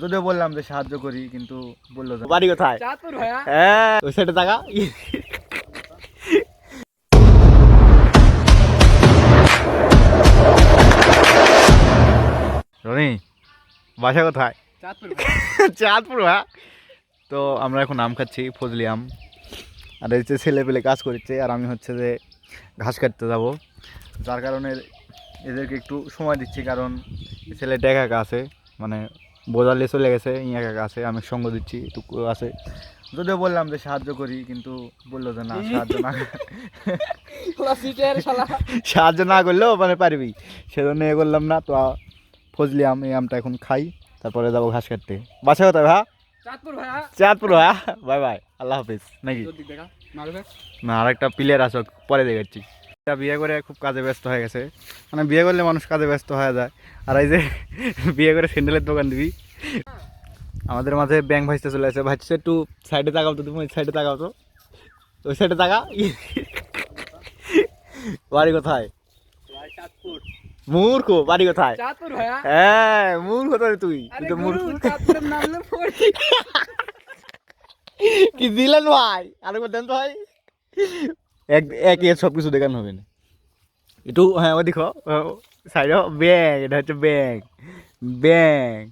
যদিও বললাম যে সাহায্য করি, কিন্তু বললো যে বাড়ি কোথায়? হ্যাঁ, ওই সাইডে টাকা। রনি, বাসা কোথায়? চাঁদপুর। হ্যাঁ, তো আমরা এখন আম খাচ্ছি, ফজলি আম। আর এই যে ছেলে পেলে কাজ করছে, আর আমি হচ্ছে যে ঘাস কাটতে যাব, যার কারণে এদেরকে একটু সময় দিচ্ছি। কারণ ছেলেটা একা একা আছে, মানে বোঝালে চলে গেছে, একা একা আছে, আমি সঙ্গ দিচ্ছি, একটু আছে। যদিও বললাম যে সাহায্য করি, কিন্তু বললো যে না, সাহায্য না করলেও মানে পারবি, সেজন্য এ করলাম না। তো ফজলি আম, এই আমটা এখন খাই, তারপরে যাবো ঘাস কাটতে। বাসা কোথায় ভাই? চাঁদপুর। হ্যাঁ, বাই বাই, আল্লাহ হাফিজ। নাকি না, আর একটা প্লেয়ার আছে, পরে দেখাচ্ছি। বিয়ে করে খুব কাজে ব্যস্ত হয়ে গেছে, মানে বিয়ে করলে মানুষ কাজে ব্যস্ত হয়ে যায়। আর এই যে বিয়ে করে স্যান্ডেলের দোকান দিবি। আমাদের মাঝে ব্যাংক ভাইসতে চলে আসে। ভাইসতে একটু সাইডে তাকাও তো, তুমি ওই সাইডে তাকাও তো, ওই সাইডে তাকা। বাড়ি কোথায়? মূর্খ, বাড়ি কোথায়? হ্যাঁ, মূর্খ তো তুই তো মূর্খ। কি দিলেন ভাই? আরে দেন তো ভাই, এক এক সব কিছু দেখানো হবে না একটু। হ্যাঁ, ও দেখো সাইড ব্যাগ, এটা হচ্ছে ব্যাগ।